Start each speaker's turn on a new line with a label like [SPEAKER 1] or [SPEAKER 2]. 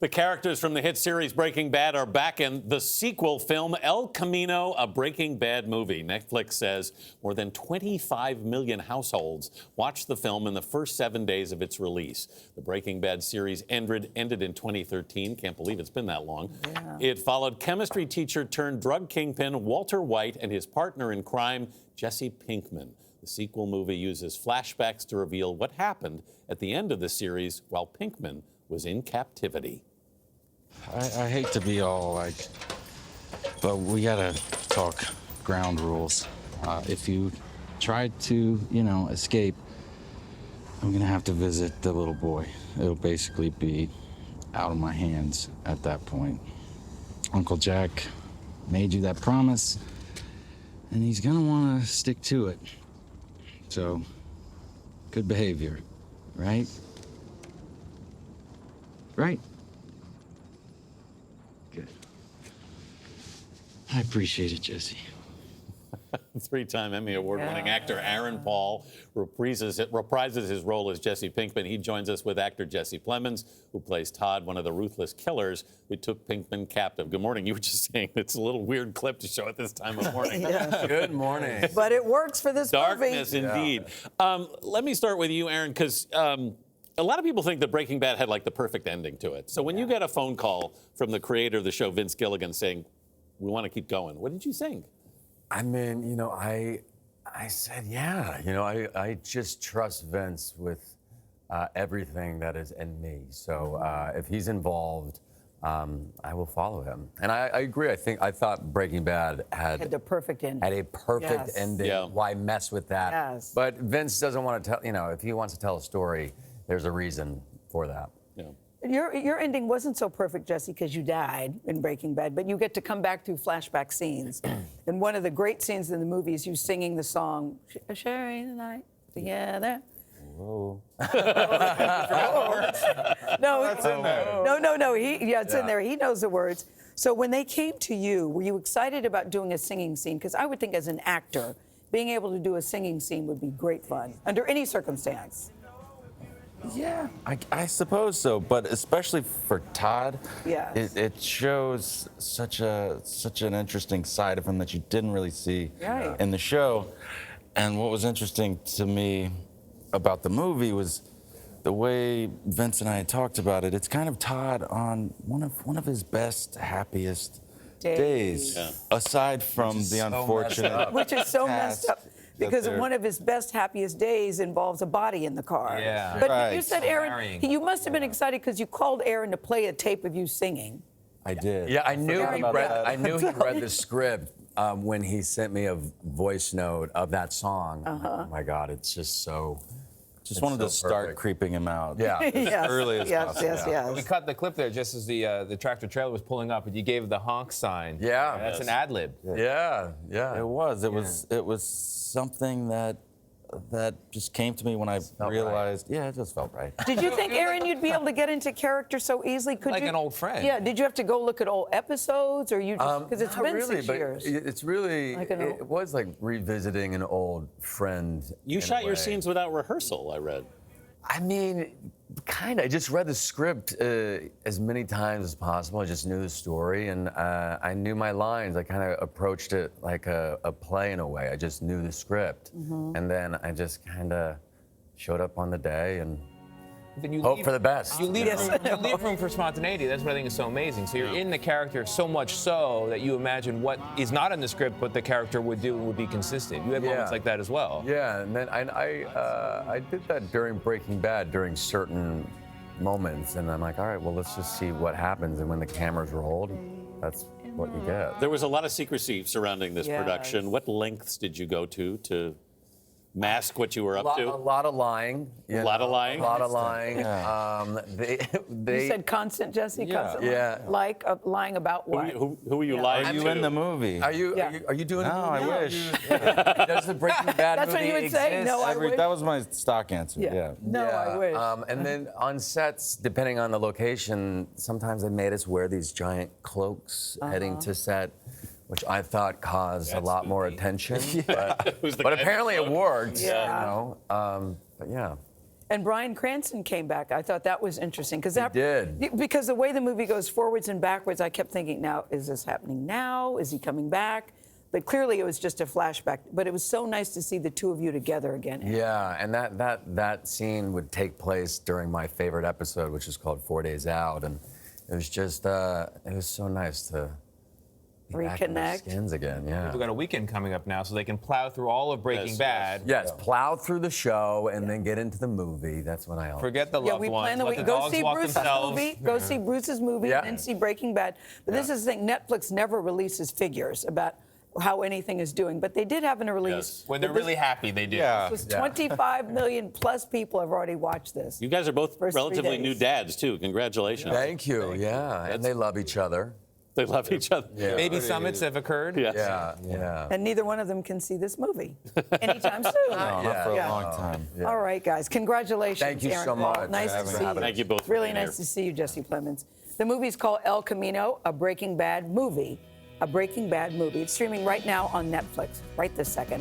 [SPEAKER 1] The characters from the hit series Breaking Bad are back in the sequel film El Camino, a Breaking Bad movie. Netflix says more than 25 million households watched the film in the first 7 days of its release. The Breaking Bad series ended in 2013. Can't believe it's been that long. Yeah. It followed chemistry teacher turned drug kingpin Walter White and his partner in crime, Jesse Pinkman. The sequel movie uses flashbacks to reveal what happened at the end of the series while Pinkman was in captivity.
[SPEAKER 2] I hate to be all like, but we gotta talk ground rules. If you try to, escape, I'm gonna have to visit the little boy. It'll basically be out of my hands at that point. Uncle Jack made you that promise, and he's gonna wanna stick to it. So, good behavior, right? Right? Good. I appreciate it, Jesse.
[SPEAKER 1] Three-time Emmy Award-winning actor Aaron Paul reprises his role as Jesse Pinkman. He joins us with actor Jesse Plemons, who plays Todd, one of the ruthless killers who took Pinkman captive. Good morning. You were just saying it's a little weird clip to show at this time of morning.
[SPEAKER 3] Yeah.
[SPEAKER 4] Good morning.
[SPEAKER 3] But it works for this
[SPEAKER 1] Darkness,
[SPEAKER 3] movie.
[SPEAKER 1] indeed. Yeah. Let me start with you, Aaron, because a lot of people think that Breaking Bad had like the perfect ending to it. So when you get a phone call from the creator of the show, Vince Gilligan, saying, we want to keep going, what did you think?
[SPEAKER 4] I mean, I said, yeah. I just trust Vince with everything that is in me. So if he's involved, I will follow him. And I agree. I thought Breaking Bad had
[SPEAKER 3] the perfect ending.
[SPEAKER 4] Had a perfect ending.
[SPEAKER 1] Yeah.
[SPEAKER 4] Why mess with that?
[SPEAKER 3] Yes.
[SPEAKER 4] But Vince doesn't want to tell. If he wants to tell a story, there's a reason for that.
[SPEAKER 1] Yeah.
[SPEAKER 3] Your ending wasn't so perfect, Jesse, because you died in Breaking Bad, but you get to come back through flashback scenes. And one of the great scenes in the movie is you singing the song, Sharing the Night Together.
[SPEAKER 4] Whoa.
[SPEAKER 3] No,
[SPEAKER 4] That's in there.
[SPEAKER 3] No. It's in there. He knows the words. So when they came to you, were you excited about doing a singing scene? Because I would think as an actor, being able to do a singing scene would be great fun, under any circumstance.
[SPEAKER 2] Yeah, I suppose so, but especially for Todd,
[SPEAKER 3] Yes.
[SPEAKER 2] it shows such an interesting side of him that you didn't really see in the show. And what was interesting to me about the movie was the way Vince and I had talked about it. It's kind of Todd on one of his best, happiest days, aside from the unfortunate,
[SPEAKER 3] which is so
[SPEAKER 2] past
[SPEAKER 3] messed up. Because one of his best, happiest days involves a body in the car.
[SPEAKER 4] Yeah.
[SPEAKER 3] But you said, Aaron, you must have been excited because you called Aaron to play a tape of you singing.
[SPEAKER 2] I did.
[SPEAKER 4] Yeah, I knew he
[SPEAKER 3] that.
[SPEAKER 4] read the script when he sent me a voice note of that song. Oh my God, it's just so.
[SPEAKER 2] Just wanted to start
[SPEAKER 4] perfect.
[SPEAKER 2] creeping him out
[SPEAKER 3] Yes.
[SPEAKER 2] early as possible.
[SPEAKER 3] Yes.
[SPEAKER 5] We cut the clip there just as the tractor trailer was pulling up, and you gave the honk sign.
[SPEAKER 4] Yeah.
[SPEAKER 5] That's an ad lib.
[SPEAKER 4] Yeah.
[SPEAKER 2] It was something that just came to me when I realized, it just felt right.
[SPEAKER 3] Did you think, Aaron, you'd be able to get into character so easily?
[SPEAKER 5] Like an old friend.
[SPEAKER 3] Yeah. Did you have to go look at old episodes, or you just because it's
[SPEAKER 4] Not
[SPEAKER 3] been
[SPEAKER 4] really,
[SPEAKER 3] 6
[SPEAKER 4] but
[SPEAKER 3] years?
[SPEAKER 4] It's really,
[SPEAKER 3] Like
[SPEAKER 4] it was like revisiting an old friend.
[SPEAKER 1] You shot your scenes without rehearsal, I read.
[SPEAKER 4] I mean, kind of. I just read the script as many times as possible. I just knew the story, and I knew my lines. I kind of approached it like a play in a way. I just knew the script, and then I just kind of showed up on the day and
[SPEAKER 5] Then you
[SPEAKER 4] hope for the best.
[SPEAKER 5] You leave room for spontaneity. That's what I think is so amazing. So you're in the character so much so that you imagine what is not in the script, but the character would do and would be consistent. You have moments like that as well.
[SPEAKER 4] Yeah, and then I did that during Breaking Bad, during certain moments, and I'm like, all right, well, let's just see what happens. And when the cameras rolled, that's what you get.
[SPEAKER 1] There was a lot of secrecy surrounding this production. What lengths did you go to mask what you were up to?
[SPEAKER 4] A lot of lying.
[SPEAKER 1] A lot of lying?
[SPEAKER 4] A lot of lying.
[SPEAKER 3] You said constant, Jesse? Constant
[SPEAKER 4] Yeah.
[SPEAKER 3] lying about what?
[SPEAKER 1] Who were you lying
[SPEAKER 2] Are
[SPEAKER 1] to?
[SPEAKER 2] you in the movie?
[SPEAKER 4] Are you doing it?
[SPEAKER 2] No, I wish.
[SPEAKER 4] Does the Breaking Bad
[SPEAKER 3] That's what
[SPEAKER 4] movie
[SPEAKER 3] you would say?
[SPEAKER 4] exist?
[SPEAKER 3] No, I wish.
[SPEAKER 2] That was my stock answer, yeah.
[SPEAKER 3] No, I wish.
[SPEAKER 4] And then on sets, depending on the location, sometimes they made us wear these giant cloaks heading to set, which I thought caused a lot more attention. But apparently it worked. But yeah.
[SPEAKER 3] And Bryan Cranston came back. I thought that was interesting because
[SPEAKER 4] did.
[SPEAKER 3] because the way the movie goes forwards and backwards, I kept thinking, now is this happening now? Is he coming back? But clearly it was just a flashback. But it was so nice to see the two of you together again.
[SPEAKER 4] Yeah, and that scene would take place during my favorite episode, which is called 4 Days Out, and it was just it was so nice to be back in their
[SPEAKER 3] Reconnect.
[SPEAKER 4] skins again. Yeah.
[SPEAKER 5] We've got a weekend coming up now, so they can plow through all of Breaking
[SPEAKER 1] Yes,
[SPEAKER 5] Bad.
[SPEAKER 4] Yes, plow through the show and then get into the movie. That's what I always.
[SPEAKER 5] Forget the
[SPEAKER 3] Yeah,
[SPEAKER 5] loved
[SPEAKER 3] we
[SPEAKER 5] ones.
[SPEAKER 3] plan the
[SPEAKER 5] Let
[SPEAKER 3] week.
[SPEAKER 5] the
[SPEAKER 3] Go
[SPEAKER 5] dogs
[SPEAKER 3] see
[SPEAKER 5] walk
[SPEAKER 3] Bruce's
[SPEAKER 5] themselves.
[SPEAKER 3] movie. Go see Bruce's movie
[SPEAKER 4] Yeah.
[SPEAKER 3] and then see Breaking Bad. But this is the thing: Netflix never releases figures about how anything is doing, but they did have a release.
[SPEAKER 1] Yes.
[SPEAKER 5] When they're really happy, they do.
[SPEAKER 2] Yeah.
[SPEAKER 3] This was 25 million plus people have already watched this.
[SPEAKER 1] You guys are both
[SPEAKER 3] First 3
[SPEAKER 1] relatively new
[SPEAKER 3] days.
[SPEAKER 1] dads, too. Congratulations.
[SPEAKER 4] Thank you. Yeah, and they love each other.
[SPEAKER 1] They love each other.
[SPEAKER 4] Yeah.
[SPEAKER 5] Baby summits have occurred.
[SPEAKER 1] Yes.
[SPEAKER 4] Yeah, yeah.
[SPEAKER 3] And neither one of them can see this movie anytime soon.
[SPEAKER 2] No, not for a
[SPEAKER 3] Yeah.
[SPEAKER 2] long time.
[SPEAKER 3] All right, guys. Congratulations.
[SPEAKER 4] Thank you
[SPEAKER 3] Aaron
[SPEAKER 4] so
[SPEAKER 3] Paul.
[SPEAKER 4] much.
[SPEAKER 3] Nice to
[SPEAKER 4] Thanks for
[SPEAKER 3] see you.
[SPEAKER 4] having us.
[SPEAKER 1] Thank you both for
[SPEAKER 3] Really
[SPEAKER 1] being
[SPEAKER 3] nice
[SPEAKER 1] here.
[SPEAKER 3] to see you, Jesse Plemons. The movie's called El Camino, a Breaking Bad movie. A Breaking Bad movie. It's streaming right now on Netflix, right this second.